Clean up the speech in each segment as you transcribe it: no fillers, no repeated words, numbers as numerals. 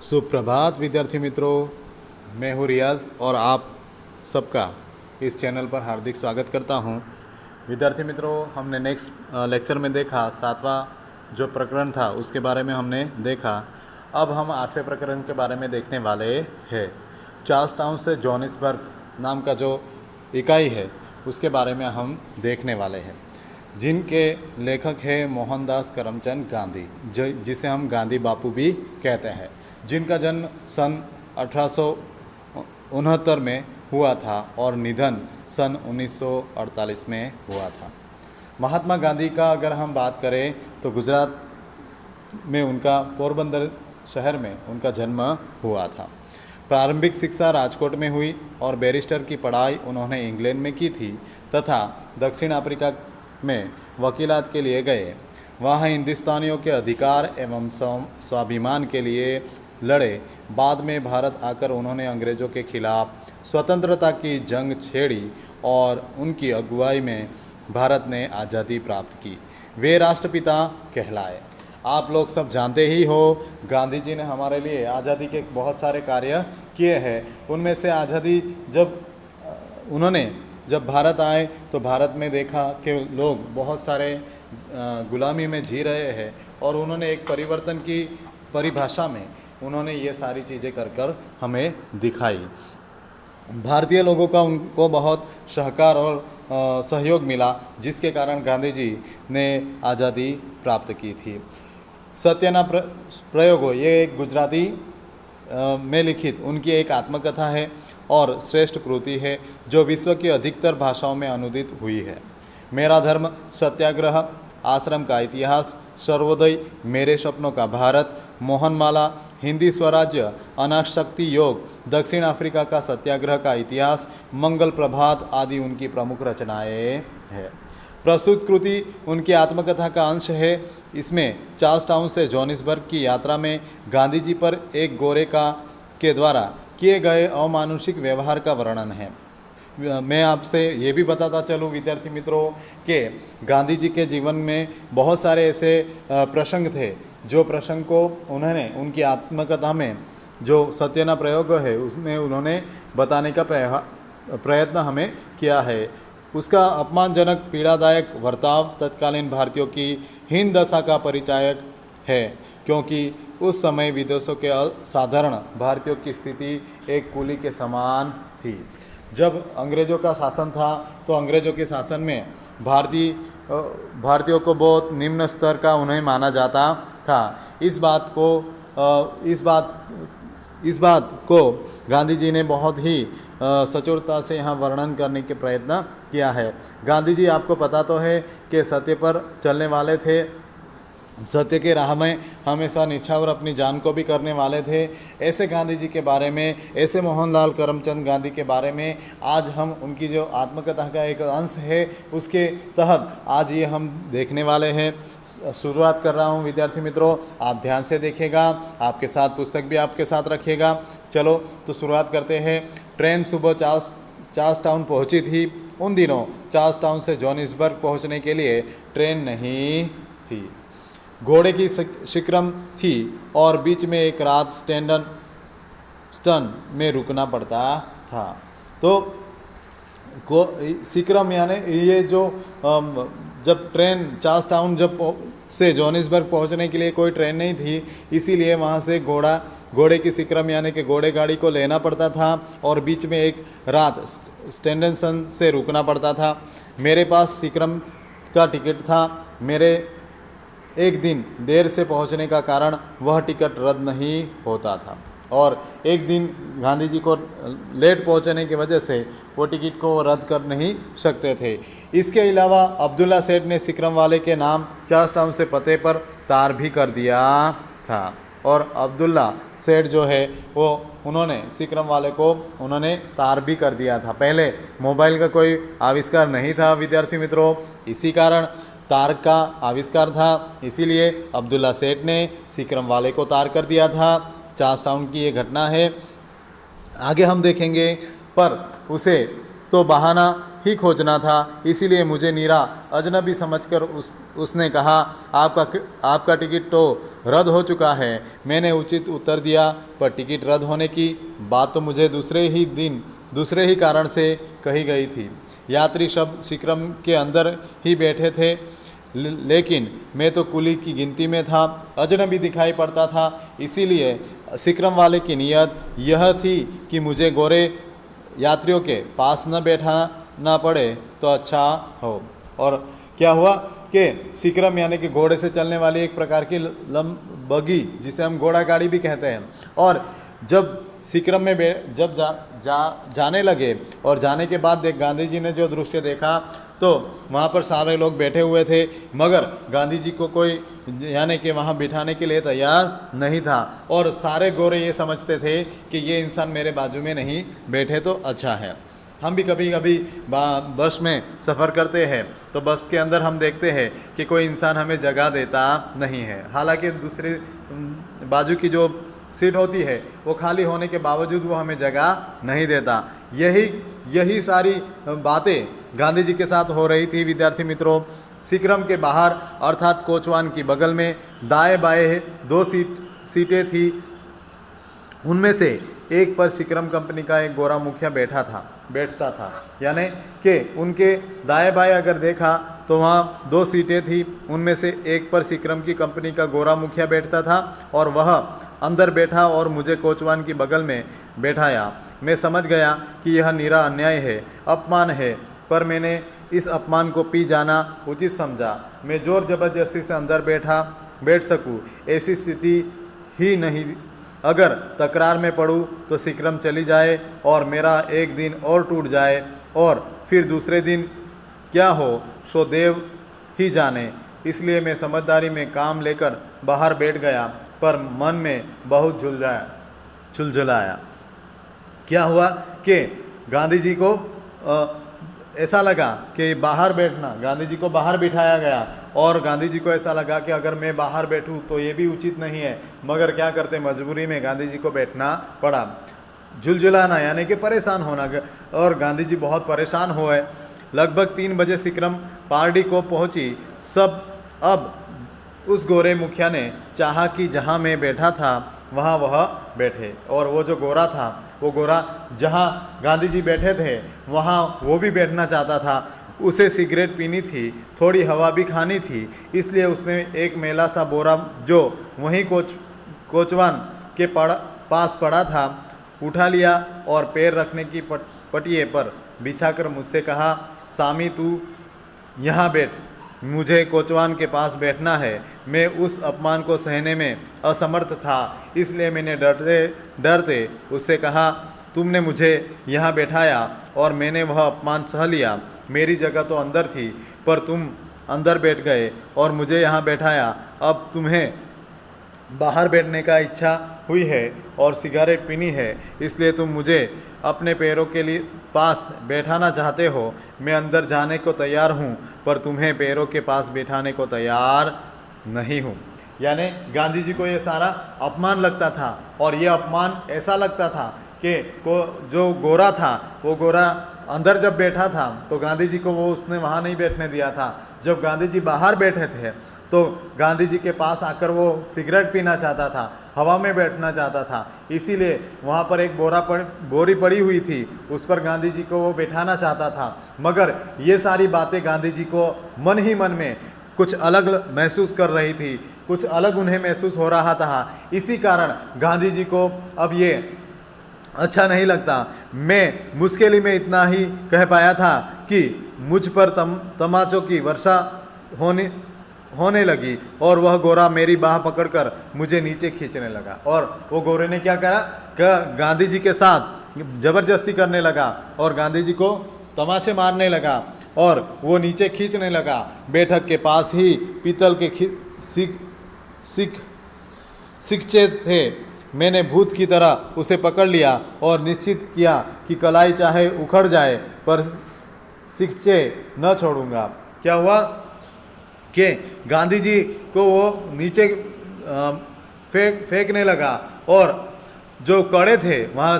सुप्रभात विद्यार्थी मित्रों, मैं हूँ रियाज और आप सबका इस चैनल पर हार्दिक स्वागत करता हूँ। विद्यार्थी मित्रों, हमने नेक्स्ट लेक्चर में देखा 7वां जो प्रकरण था उसके बारे में हमने देखा। अब हम 8वें प्रकरण के बारे में देखने वाले हैं। चार्ल्स टाउन से जोहानिसबर्ग नाम का जो इकाई है उसके बारे में हम देखने वाले हैं, जिनके लेखक है मोहनदास करमचंद गांधी, जिसे हम गांधी बापू भी कहते हैं, जिनका जन्म सन 1869 में हुआ था और निधन सन 1948 में हुआ था। महात्मा गांधी का अगर हम बात करें तो गुजरात में उनका पोरबंदर शहर में उनका जन्म हुआ था। प्रारंभिक शिक्षा राजकोट में हुई और बैरिस्टर की पढ़ाई उन्होंने इंग्लैंड में की थी तथा दक्षिण अफ्रीका में वकीलात के लिए गए। वहाँ हिंदुस्तानियों के अधिकार एवं स्वाभिमान के लिए लड़े। बाद में भारत आकर उन्होंने अंग्रेज़ों के खिलाफ स्वतंत्रता की जंग छेड़ी और उनकी अगुवाई में भारत ने आज़ादी प्राप्त की। वे राष्ट्रपिता कहलाए। आप लोग सब जानते ही हो, गांधी जी ने हमारे लिए आज़ादी के बहुत सारे कार्य किए हैं। उनमें से आज़ादी जब भारत आए तो भारत में देखा कि लोग बहुत सारे गुलामी में जी रहे हैं और उन्होंने एक परिवर्तन की परिभाषा में उन्होंने ये सारी चीज़ें कर हमें दिखाई। भारतीय लोगों का उनको बहुत सहकार और सहयोग मिला, जिसके कारण गांधी जी ने आज़ादी प्राप्त की थी। सत्यना प्रयोगो ये एक गुजराती में लिखित उनकी एक आत्मकथा है और श्रेष्ठ कृति है जो विश्व की अधिकतर भाषाओं में अनुदित हुई है। मेरा धर्म, सत्याग्रह, आश्रम का इतिहास, सर्वोदय, मेरे सपनों का भारत, मोहनमाला, हिंदी स्वराज्य, अनाशक्ति योग, दक्षिण अफ्रीका का सत्याग्रह का इतिहास, मंगल प्रभात आदि उनकी प्रमुख रचनाएं हैं। प्रस्तुत कृति उनकी आत्मकथा का अंश है। इसमें चार्ल्स टाउन से जोहानिसबर्ग की यात्रा में गांधी जी पर एक गोरे के द्वारा किए गए अमानुषिक व्यवहार का वर्णन है। मैं आपसे ये भी बताता चलूँ विद्यार्थी मित्रों कि गांधी जी के जीवन में बहुत सारे ऐसे प्रसंग थे जो प्रसंग को उन्होंने उनकी आत्मकथा में जो सत्यना प्रयोग है उसमें उन्होंने बताने का प्रयत्न हमें किया है। उसका अपमानजनक पीड़ादायक बर्ताव तत्कालीन भारतीयों की हीन दशा का परिचायक है, क्योंकि उस समय विदेशों के असाधारण भारतीयों की स्थिति एक कुली के समान थी। जब अंग्रेज़ों का शासन था तो अंग्रेज़ों के शासन में भारतीयों को बहुत निम्न स्तर का उन्हें माना जाता था। इस बात को गांधी जी ने बहुत ही सचोटता से यहाँ वर्णन करने के प्रयत्न किया है। गांधी जी, आपको पता तो है कि सत्य पर चलने वाले थे, सत्य के राह में हमेशा निछावर अपनी जान को भी करने वाले थे। ऐसे गांधी जी के बारे में, ऐसे मोहनलाल करमचंद गांधी के बारे में आज हम उनकी जो आत्मकथा का एक अंश है उसके तहत आज ये हम देखने वाले हैं। शुरुआत कर रहा हूँ विद्यार्थी मित्रों, आप ध्यान से देखिएगा, आपके साथ पुस्तक भी आपके साथ रखिएगा। चलो तो शुरुआत करते हैं। ट्रेन सुबह चार्ल्स टाउन पहुँची थी। उन दिनों चार्ल्स टाउन से जोहानिसबर्ग पहुँचने के लिए ट्रेन नहीं थी। घोड़े की शिक्रम थी और बीच में एक रात स्टन में रुकना पड़ता था। तो शिक्रम यानी ये जो जब ट्रेन चार्ल्स टाउन से जोहानिसबर्ग पहुंचने के लिए कोई ट्रेन नहीं थी, इसीलिए वहाँ से घोड़े की शिक्रम यानी कि घोड़े गाड़ी को लेना पड़ता था और बीच में एक रात स्टेंडन से रुकना पड़ता था। मेरे पास शिक्रम का टिकट था। मेरे एक दिन देर से पहुंचने का कारण वह टिकट रद्द नहीं होता था और एक दिन गांधी जी को लेट पहुंचने की वजह से वो टिकट को रद्द कर नहीं सकते थे। इसके अलावा अब्दुल्ला सेठ ने शिक्रम वाले के नाम चार्ल्स टाउन से पते पर तार भी कर दिया था और अब्दुल्ला सेठ जो है वो उन्होंने शिक्रम वाले को उन्होंने तार भी कर दिया था। पहले मोबाइल का कोई आविष्कार नहीं था विद्यार्थी मित्रों, इसी कारण तार का आविष्कार था, इसीलिए अब्दुल्ला सेठ ने शिक्रम वाले को तार कर दिया था। चार्ल्स टाउन की ये घटना है, आगे हम देखेंगे। पर उसे तो बहाना ही खोजना था, इसीलिए मुझे नीरा अजनबी समझकर उसने कहा, आपका टिकट तो रद्द हो चुका है। मैंने उचित उत्तर दिया, पर टिकट रद्द होने की बात तो मुझे दूसरे ही कारण से कही गई थी। यात्री सब सिक्रम के अंदर ही बैठे थे, लेकिन मैं तो कुली की गिनती में था, अजनबी दिखाई पड़ता था। इसीलिए सिक्रम वाले की नीयत यह थी कि मुझे गोरे यात्रियों के पास न बैठाना पड़े तो अच्छा हो। और क्या हुआ कि सिक्रम यानी कि घोड़े से चलने वाली एक प्रकार की बगी, जिसे हम घोड़ा गाड़ी भी कहते हैं, और जब सिक्रम में जब जाने लगे और जाने के बाद गांधी जी ने जो दृश्य देखा तो वहाँ पर सारे लोग बैठे हुए थे, मगर गांधी जी को कोई यानी कि वहाँ बिठाने के लिए तैयार नहीं था। और सारे गोरे ये समझते थे कि ये इंसान मेरे बाजू में नहीं बैठे तो अच्छा है। हम भी कभी कभी बस में सफ़र करते हैं तो बस के अंदर हम देखते हैं कि कोई इंसान हमें जगह देता नहीं है, हालांकि दूसरी बाजू की जो सीट होती है वो खाली होने के बावजूद वो हमें जगह नहीं देता। यही सारी बातें गांधी जी के साथ हो रही थी। विद्यार्थी मित्रों, सिक्रम के बाहर अर्थात कोचवान की बगल में दाएं बाएं 2 सीटें थी। उनमें से एक पर सिक्रम कंपनी का एक गोरा मुखिया बैठता था, यानी कि उनके दाएं बाएं अगर देखा तो वहाँ 2 सीटें थी, उनमें से एक पर सिक्रम की कंपनी का गोरा मुखिया बैठता था और वह अंदर बैठा और मुझे कोचवान की बगल में बैठाया। मैं समझ गया कि यह निरा अन्याय है, अपमान है, पर मैंने इस अपमान को पी जाना उचित समझा। मैं जोर जबरदस्ती से अंदर बैठ सकूं ऐसी स्थिति ही नहीं। अगर तकरार में पड़ूं तो सिक्रम चली जाए और मेरा एक दिन और टूट जाए, और फिर दूसरे दिन क्या हो सो देव ही जाने। इसलिए मैं समझदारी में काम लेकर बाहर बैठ गया, पर मन में बहुत झुलझुलाया। क्या हुआ कि गांधी जी को ऐसा लगा कि बाहर बैठना, गांधी जी को बाहर बिठाया गया और गांधी जी को ऐसा लगा कि अगर मैं बाहर बैठूं तो ये भी उचित नहीं है, मगर क्या करते, मजबूरी में गांधी जी को बैठना पड़ा। झुलझुलाना यानी कि परेशान होना, और गांधी जी बहुत परेशान हुए। लगभग 3 बजे सिक्रम पार्टी को पहुंची। सब अब उस गोरे मुखिया ने चाहा कि जहां मैं बैठा था वहां वह बैठे, और वो जो गोरा था, वो गोरा जहां गांधी जी बैठे थे वहां वो भी बैठना चाहता था। उसे सिगरेट पीनी थी, थोड़ी हवा भी खानी थी, इसलिए उसने एक मेला सा बोरा जो वहीं कोचवान के पास पड़ा था उठा लिया और पैर रखने की पटिए पर बिछाकर मुझसे कहा, सामी तू यहाँ बैठ, मुझे कोचवान के पास बैठना है। मैं उस अपमान को सहने में असमर्थ था, इसलिए मैंने डरते उससे कहा, तुमने मुझे यहाँ बैठाया और मैंने वह अपमान सह लिया। मेरी जगह तो अंदर थी, पर तुम अंदर बैठ गए और मुझे यहाँ बैठाया। अब तुम्हें बाहर बैठने का इच्छा हुई है और सिगरेट पीनी है, इसलिए तुम मुझे अपने पैरों के लिए पास बैठाना चाहते हो। मैं अंदर जाने को तैयार हूँ, पर तुम्हें पैरों के पास बैठाने को तैयार नहीं हूँ। यानी गांधी जी को ये सारा अपमान लगता था, और ये अपमान ऐसा लगता था कि जो गोरा था, वो गोरा अंदर जब बैठा था तो गांधी जी को वो उसने वहाँ नहीं बैठने दिया था। जब गांधी जी बाहर बैठे थे तो गांधी जी के पास आकर वो सिगरेट पीना चाहता था, हवा में बैठना चाहता था, इसीलिए वहाँ पर एक बोरी पड़ी हुई थी, उस पर गांधी जी को वो बैठाना चाहता था। मगर ये सारी बातें गांधी जी को मन ही मन में कुछ अलग महसूस कर रही थी, कुछ अलग उन्हें महसूस हो रहा था। इसी कारण गांधी जी को अब ये अच्छा नहीं लगता। मैं मुश्किल में इतना ही कह पाया था कि मुझ पर तमाचों की वर्षा होने लगी और वह गोरा मेरी बाह पकड़कर मुझे नीचे खींचने लगा। और वो गोरे ने क्या करा कि गांधी जी के साथ ज़बरदस्ती करने लगा और गांधी जी को तमाचे मारने लगा और वो नीचे खींचने लगा। बैठक के पास ही पीतल के सिक्के थे। मैंने भूत की तरह उसे पकड़ लिया और निश्चित किया कि कलाई चाहे उखड़ जाए पर सिक्के न छोड़ूंगा। क्या हुआ कि गांधी जी को वो नीचे फेंकने लगा और जो कड़े थे वहाँ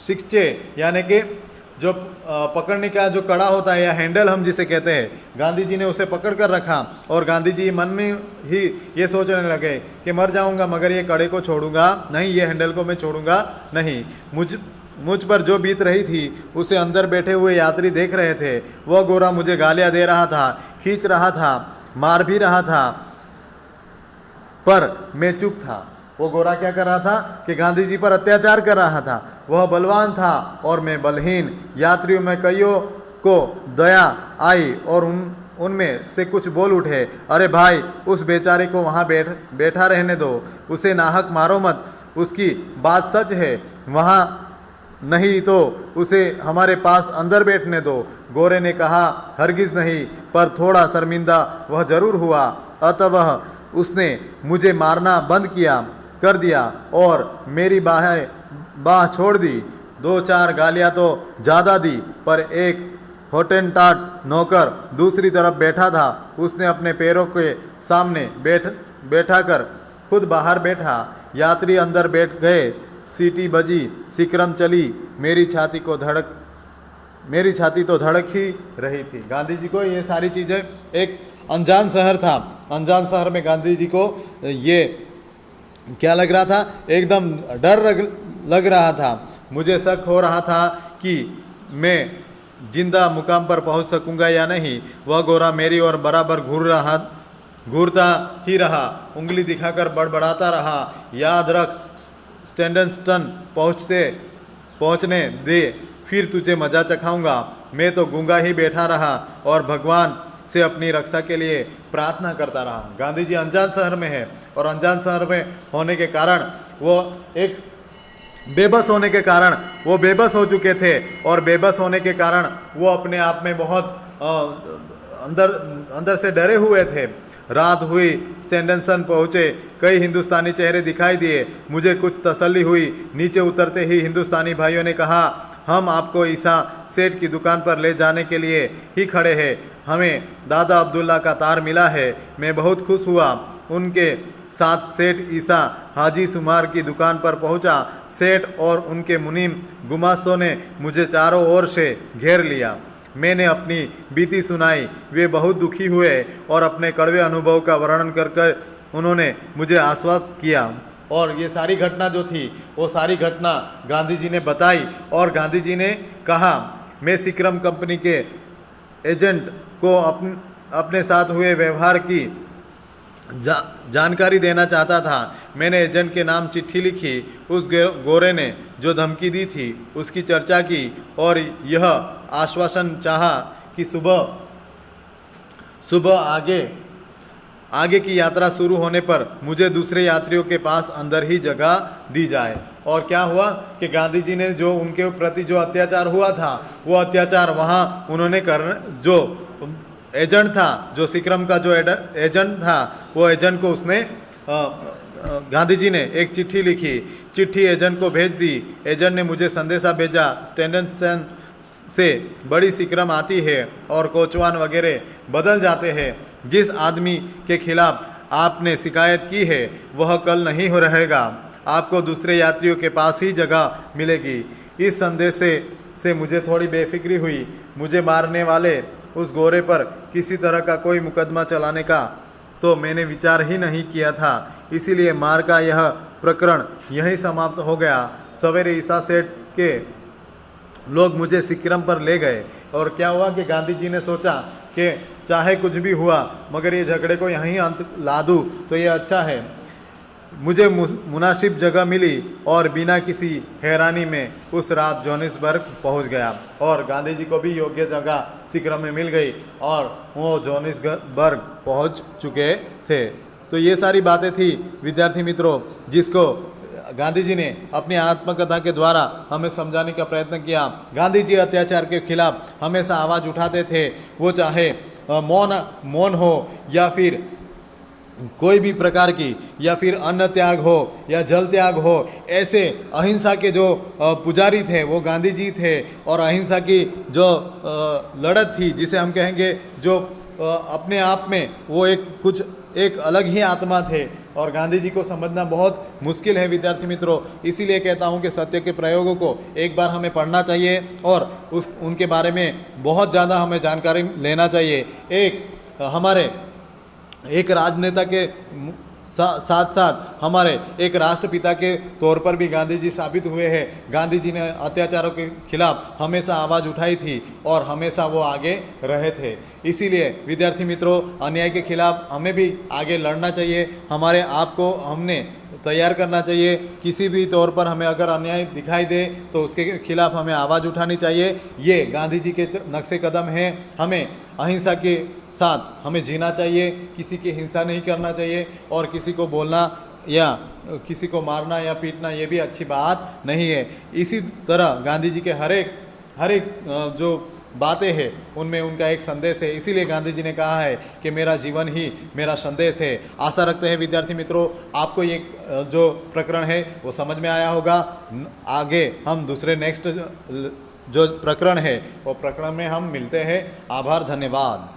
सिक्के यानी कि जो पकड़ने का जो कड़ा होता है या हैंडल हम जिसे कहते हैं, गांधी जी ने उसे पकड़ कर रखा और गांधी जी मन में ही ये सोचने लगे कि मर जाऊंगा मगर ये कड़े को छोड़ूंगा नहीं, ये हैंडल को मैं छोड़ूंगा नहीं। मुझ पर जो बीत रही थी उसे अंदर बैठे हुए यात्री देख रहे थे। वह गोरा मुझे गालियां दे रहा था, खींच रहा था, मार भी रहा था, पर मैं चुप था। वो गोरा क्या कर रहा था कि गांधी जी पर अत्याचार कर रहा था। वह बलवान था और मैं बलहीन। यात्रियों में कईयों को दया आई और उनमें से कुछ बोल उठे, अरे भाई उस बेचारे को वहाँ बैठा रहने दो, उसे नाहक मारो मत, उसकी बात सच है, वहाँ नहीं तो उसे हमारे पास अंदर बैठने दो। गोरे ने कहा, हरगिज नहीं, पर थोड़ा शर्मिंदा वह जरूर हुआ। अतः उसने मुझे मारना बंद कर दिया और मेरी बाह छोड़ दी। 2-4 गालियां तो ज़्यादा दी, पर एक होटेनटाट नौकर दूसरी तरफ बैठा था। उसने अपने पैरों के सामने बैठा कर खुद बाहर बैठा। यात्री अंदर बैठ गए। सीटी बजी, सिकरम चली, मेरी छाती तो धड़क ही रही थी। गांधी जी को ये सारी चीज़ें, एक अनजान शहर था, अनजान शहर में गांधी जी को ये क्या लग रहा था, एकदम डर लग रहा था। मुझे शक हो रहा था कि मैं जिंदा मुकाम पर पहुंच सकूंगा या नहीं। वह गोरा मेरी ओर बराबर घूरता ही रहा, उंगली दिखाकर बड़बड़ाता रहा, याद रख स्टैंडस्टन पहुंचने दे, फिर तुझे मजा चखाऊंगा। मैं तो गूंगा ही बैठा रहा और भगवान से अपनी रक्षा के लिए प्रार्थना करता रहा। गांधी जी अनजान शहर में है और अनजान शहर में होने के कारण वो एक बेबस होने के कारण वो बेबस हो चुके थे और बेबस होने के कारण वो अपने आप में बहुत अंदर से डरे हुए थे। रात हुई, स्टैंडसन पहुँचे, कई हिंदुस्तानी चेहरे दिखाई दिए। मुझे कुछ तसल्ली हुई। नीचे उतरते ही हिंदुस्तानी भाइयों ने कहा, हम आपको ईसा सेठ की दुकान पर ले जाने के लिए ही खड़े हैं। हमें दादा अब्दुल्ला का तार मिला है। मैं बहुत खुश हुआ। उनके साथ सेठ ईसा हाजी सुमार की दुकान पर पहुंचा। सेठ और उनके मुनीम गुमास्तों ने मुझे चारों ओर से घेर लिया। मैंने अपनी बीती सुनाई। वे बहुत दुखी हुए और अपने कड़वे अनुभव का वर्णन कर उन्होंने मुझे आश्वस्त किया। और ये सारी घटना जो थी वो सारी घटना गांधी जी ने बताई और गांधी जी ने कहा, मैं सिक्रम कंपनी के एजेंट को अपने साथ हुए व्यवहार की जानकारी देना चाहता था। मैंने एजेंट के नाम चिट्ठी लिखी। उस गोरे ने जो धमकी दी थी उसकी चर्चा की और यह आश्वासन चाहा कि सुबह आगे की यात्रा शुरू होने पर मुझे दूसरे यात्रियों के पास अंदर ही जगह दी जाए। और क्या हुआ कि गांधी जी ने जो उनके प्रति जो अत्याचार हुआ था वो अत्याचार वहाँ उन्होंने जो एजेंट था, जो सिक्रम का जो एजेंट था, वो एजेंट को उसने गांधी जी ने एक चिट्ठी लिखी। चिट्ठी एजेंट को भेज दी। एजेंट ने मुझे संदेशा भेजा, स्टैंडसन से बड़ी सिक्रम आती है और कोचवान वगैरह बदल जाते हैं। जिस आदमी के खिलाफ आपने शिकायत की है वह कल नहीं हो रहेगा। आपको दूसरे यात्रियों के पास ही जगह मिलेगी। इस संदेश से मुझे थोड़ी बेफिक्री हुई। मुझे मारने वाले उस गोरे पर किसी तरह का कोई मुकदमा चलाने का तो मैंने विचार ही नहीं किया था। इसीलिए मार का यह प्रकरण यहीं समाप्त हो गया। सवेरे ईसा सेठ के लोग मुझे सिक्रम पर ले गए और क्या हुआ कि गांधी जी ने सोचा कि चाहे कुछ भी हुआ मगर ये झगड़े को यहीं अंत ला दूँ तो ये अच्छा है। मुझे मुनासिब जगह मिली और बिना किसी हैरानी में उस रात जोहानिसबर्ग पहुंच गया और गांधी जी को भी योग्य जगह सिक्रम में मिल गई और वो जोहानिसबर्ग पहुंच चुके थे। तो ये सारी बातें थी विद्यार्थी मित्रों, जिसको गांधी जी ने अपनी आत्मकथा के द्वारा हमें समझाने का प्रयत्न किया। गांधी जी अत्याचार के खिलाफ हमेशा आवाज़ उठाते थे, वो चाहे मौन हो या फिर कोई भी प्रकार की, या फिर अन्न त्याग हो या जल त्याग हो। ऐसे अहिंसा के जो पुजारी थे वो गांधी जी थे और अहिंसा की जो लड़त थी, जिसे हम कहेंगे जो अपने आप में वो एक अलग ही आत्मा थे, और गांधी जी को समझना बहुत मुश्किल है विद्यार्थी मित्रों। इसीलिए कहता हूँ कि सत्य के प्रयोगों को एक बार हमें पढ़ना चाहिए और उनके बारे में बहुत ज़्यादा हमें जानकारी लेना चाहिए। हमारे एक राजनेता के साथ साथ हमारे एक राष्ट्रपिता के तौर पर भी गांधी जी साबित हुए हैं। गांधी जी ने अत्याचारों के खिलाफ हमेशा आवाज़ उठाई थी और हमेशा वो आगे रहे थे। इसीलिए विद्यार्थी मित्रों, अन्याय के खिलाफ हमें भी आगे लड़ना चाहिए। हमारे आप को हमने तैयार करना चाहिए। किसी भी तौर पर हमें अगर अन्याय दिखाई दे तो उसके खिलाफ हमें आवाज़ उठानी चाहिए। ये गांधी जी के नक्शे कदम हैं। हमें अहिंसा के साथ हमें जीना चाहिए, किसी की हिंसा नहीं करना चाहिए और किसी को बोलना या किसी को मारना या पीटना ये भी अच्छी बात नहीं है। इसी तरह गांधी जी के हर एक जो बातें हैं उनमें उनका एक संदेश है। इसीलिए गांधी जी ने कहा है कि मेरा जीवन ही मेरा संदेश है। आशा रखते हैं विद्यार्थी मित्रों आपको ये जो प्रकरण है वो समझ में आया होगा। आगे हम दूसरे नेक्स्ट जो प्रकरण है वो प्रकरण में हम मिलते हैं। आभार, धन्यवाद।